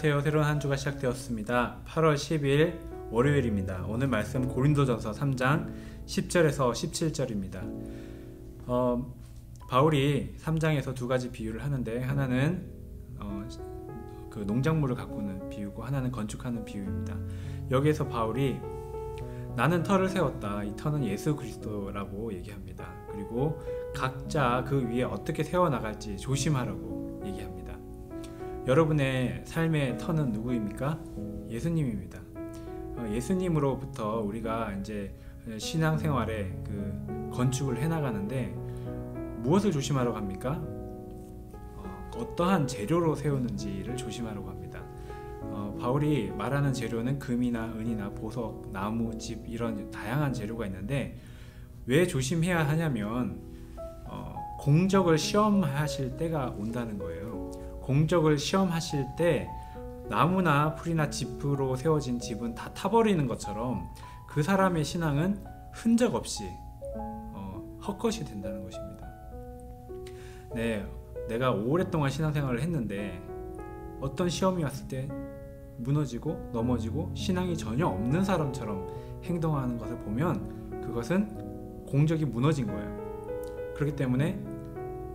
안녕하세요. 새로운 한 주가 시작되었습니다. 8월 10일 월요일입니다. 오늘 말씀 고린도전서 3장 10절에서 17절입니다. 바울이 3장에서 두 가지 비유를 하는데 하나는 그 농작물을 가꾸는 비유고 하나는 건축하는 비유입니다. 여기에서 바울이 나는 터를 세웠다. 이 터는 예수 그리스도라고 얘기합니다. 그리고 각자 그 위에 어떻게 세워나갈지 조심하라고 얘기합니다. 여러분의 삶의 터는 누구입니까? 예수님입니다. 예수님으로부터 우리가 이제 신앙생활에 그 건축을 해나가는데 무엇을 조심하라고 합니까? 어떠한 재료로 세우는지를 조심하라고 합니다. 바울이 말하는 재료는 금이나 은이나 보석, 나무, 집 이런 다양한 재료가 있는데 왜 조심해야 하냐면 공적을 시험하실 때가 온다는 거예요. 공적을 시험하실 때 나무나 풀이나 짚으로 세워진 집은 다 타버리는 것처럼 그 사람의 신앙은 흔적 없이 헛것이 된다는 것입니다. 네, 내가 오랫동안 신앙생활을 했는데 어떤 시험이 왔을 때 무너지고 넘어지고 신앙이 전혀 없는 사람처럼 행동하는 것을 보면 그것은 공적이 무너진 거예요. 그렇기 때문에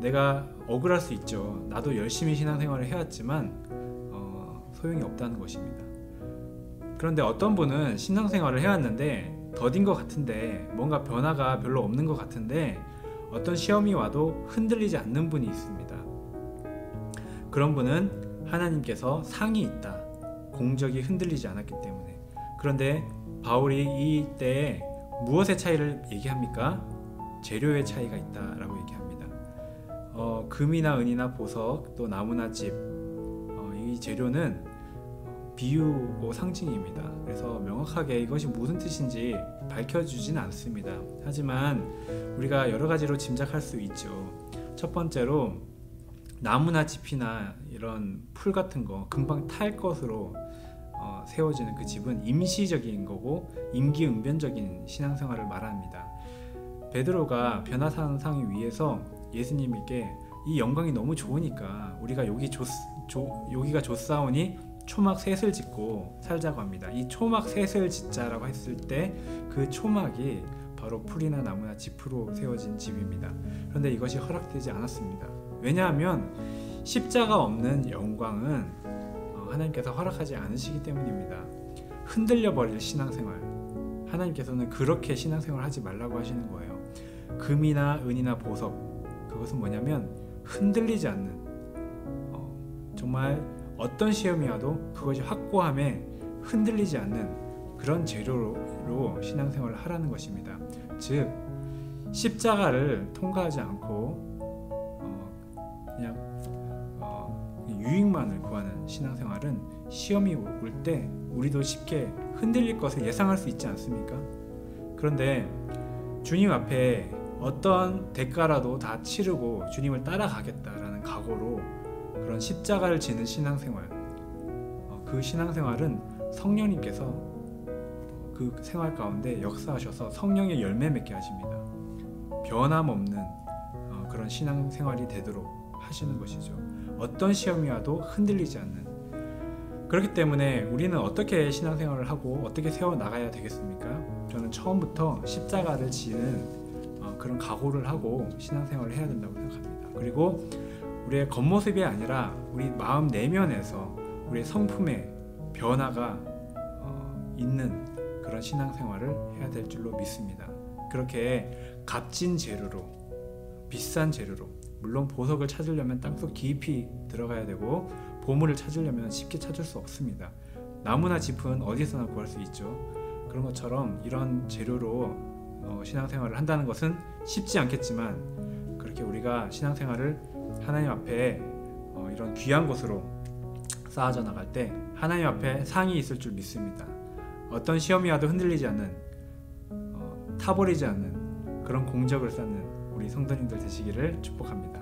내가 억울할 수 있죠. 나도 열심히 신앙생활을 해왔지만 소용이 없다는 것입니다. 그런데 어떤 분은 신앙생활을 해왔는데 더딘 것 같은데 뭔가 변화가 별로 없는 것 같은데 어떤 시험이 와도 흔들리지 않는 분이 있습니다. 그런 분은 하나님께서 상이 있다. 공적이 흔들리지 않았기 때문에. 그런데 바울이 이때에 무엇의 차이를 얘기합니까? 재료의 차이가 있다라고 얘기합니다. 금이나 은이나 보석 또 나무나 집 이 재료는 비유고 상징입니다. 그래서 명확하게 이것이 무슨 뜻인지 밝혀주지는 않습니다. 하지만 우리가 여러 가지로 짐작할 수 있죠. 첫 번째로 나무나 짚이나 이런 풀 같은 거 금방 탈 것으로 세워지는 그 집은 임시적인 거고 임기응변적인 신앙생활을 말합니다. 베드로가 변화산 상을 위해서 예수님께 이 영광이 너무 좋으니까 우리가 여기가 좋사오니 초막 셋을 짓고 살자고 합니다. 이 초막 셋을 짓자라고 했을 때 그 초막이 바로 풀이나 나무나 짚으로 세워진 집입니다. 그런데 이것이 허락되지 않았습니다. 왜냐하면 십자가 없는 영광은 하나님께서 허락하지 않으시기 때문입니다. 흔들려 버릴 신앙생활, 하나님께서는 그렇게 신앙생활 하지 말라고 하시는 거예요. 금이나 은이나 보석, 그것은 뭐냐면 흔들리지 않는 정말 어떤 시험이 와도 그것이 확고함에 흔들리지 않는 그런 재료로 신앙생활을 하라는 것입니다. 즉 십자가를 통과하지 않고 그냥 유익만을 구하는 신앙생활은 시험이 올 때 우리도 쉽게 흔들릴 것을 예상할 수 있지 않습니까? 그런데 주님 앞에 어떤 대가라도 다 치르고 주님을 따라가겠다라는 각오로 그런 십자가를 지는 신앙생활, 그 신앙생활은 성령님께서 그 생활 가운데 역사하셔서 성령의 열매 맺게 하십니다. 변함없는 그런 신앙생활이 되도록 하시는 것이죠. 어떤 시험이 와도 흔들리지 않는. 그렇기 때문에 우리는 어떻게 신앙생활을 하고 어떻게 세워나가야 되겠습니까? 저는 처음부터 십자가를 지는 그런 각오를 하고 신앙생활을 해야 된다고 생각합니다. 그리고 우리의 겉모습이 아니라 우리 마음 내면에서 우리의 성품에 변화가 있는 그런 신앙생활을 해야 될 줄로 믿습니다. 그렇게 값진 재료로, 비싼 재료로, 물론 보석을 찾으려면 땅속 깊이 들어가야 되고 보물을 찾으려면 쉽게 찾을 수 없습니다. 나무나 짚은 어디서나 구할 수 있죠. 그런 것처럼 이런 재료로 신앙생활을 한다는 것은 쉽지 않겠지만 그렇게 우리가 신앙생활을 하나님 앞에 이런 귀한 것으로 쌓아져 나갈 때 하나님 앞에 상이 있을 줄 믿습니다. 어떤 시험이 와도 흔들리지 않는 타버리지 않는 그런 공적을 쌓는 우리 성도님들 되시기를 축복합니다.